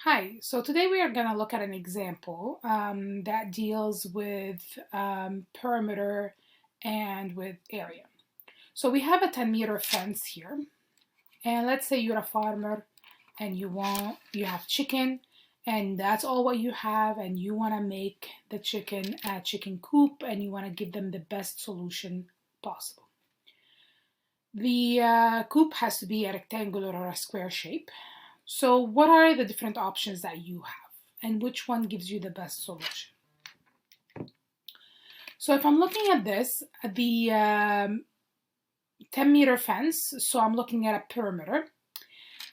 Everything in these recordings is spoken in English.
Hi, so today we are going to look at an example that deals with perimeter and with area. So we have a 10-meter fence here, and let's say you're a farmer and you have chicken, and that's all what you have, and you want to make the chicken a chicken coop, and you want to give them the best solution possible. The coop has to be a rectangular or a square shape. So what are the different options that you have, and which one gives you the best solution? So if I'm looking at this, the 10-meter fence, so I'm looking at a perimeter,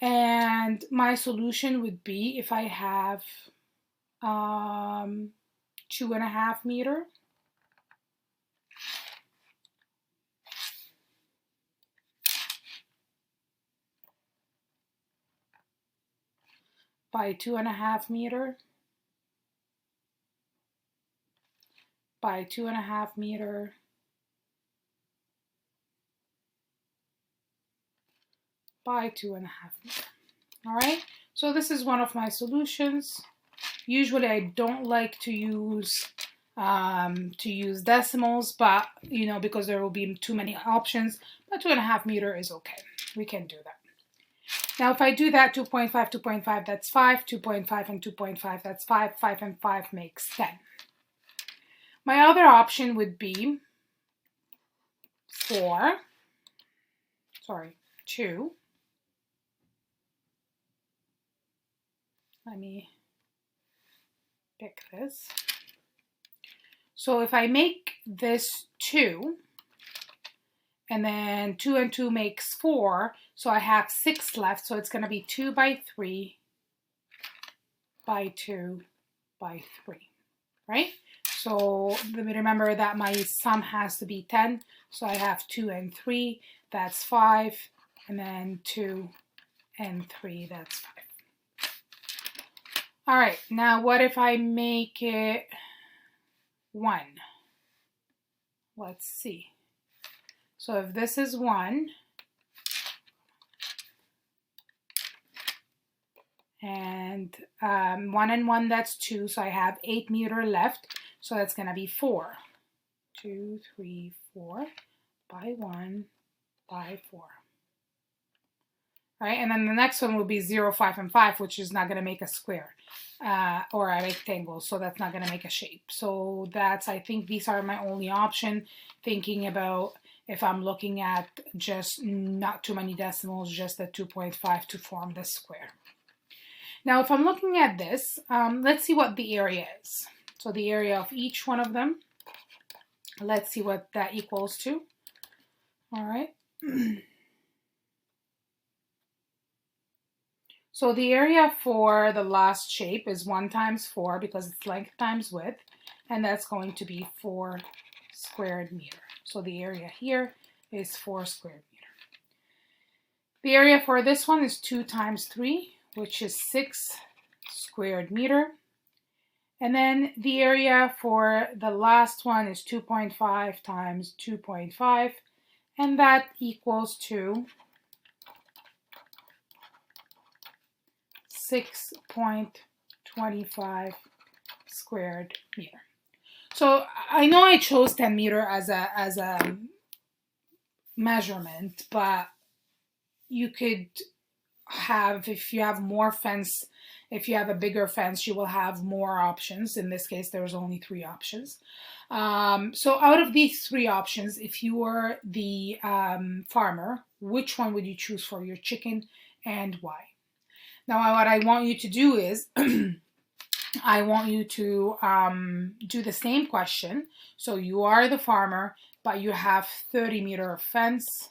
and my solution would be if I have 2.5 meter by 2.5 meter by 2.5 meter by 2.5 meter. All right, so this is one of my solutions. Usually I don't like to use decimals, but because there will be too many options, but 2.5 meter is okay. We can do that. Now if I do that, 2.5, 2.5, that's 5, 2.5 and 2.5, that's 5, 5 and 5 makes 10. My other option would be 2. Let me pick this. So if I make this 2, and then 2 and 2 makes 4, so I have 6 left, so it's going to be 2 by 3 by 2 by 3, right? So remember that my sum has to be 10, so I have 2 and 3, that's 5, and then 2 and 3, that's 5. All right, now what if I make it 1? Let's see. So if this is 1, and 1 and 1, that's 2, so I have 8 meter left, so that's going to be 4. 2, 3, 4 by 1 by 4. Right, and then the next one will be 0, 5, and 5, which is not going to make a square or a rectangle, so that's not going to make a shape. So I think these are my only option, thinking about if I'm looking at just not too many decimals, just the 2.5 to form the square. Now if I'm looking at this, let's see what the area is. So the area of each one of them, let's see what that equals to. All right. So the area for the last shape is 1 times 4 because it's length times width, and that's going to be 4 squared meter. So the area here is 4 squared meter. The area for this one is 2 times 3, which is 6 squared meter. And then the area for the last one is 2.5 times 2.5, and that equals to 6.25 squared meter. So I know I chose 10 meter as a measurement, but you could have, if you have more fence, if you have a bigger fence, you will have more options. In this case, there's only 3 options. So out of these 3 options, if you were the farmer, which one would you choose for your chicken and why? Now, what I want you to do is, I want you to do the same question. So you are the farmer, but you have 30 meter of fence.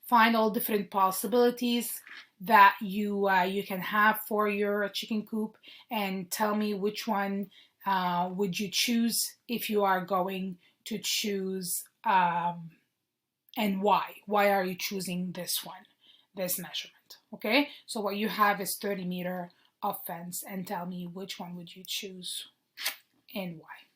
Find all different possibilities that you can have for your chicken coop, and tell me which one would you choose if you are going to choose, and why. Why are you choosing this one, this measurement? Okay, so what you have is 30 meter of fence, and tell me which one would you choose and why.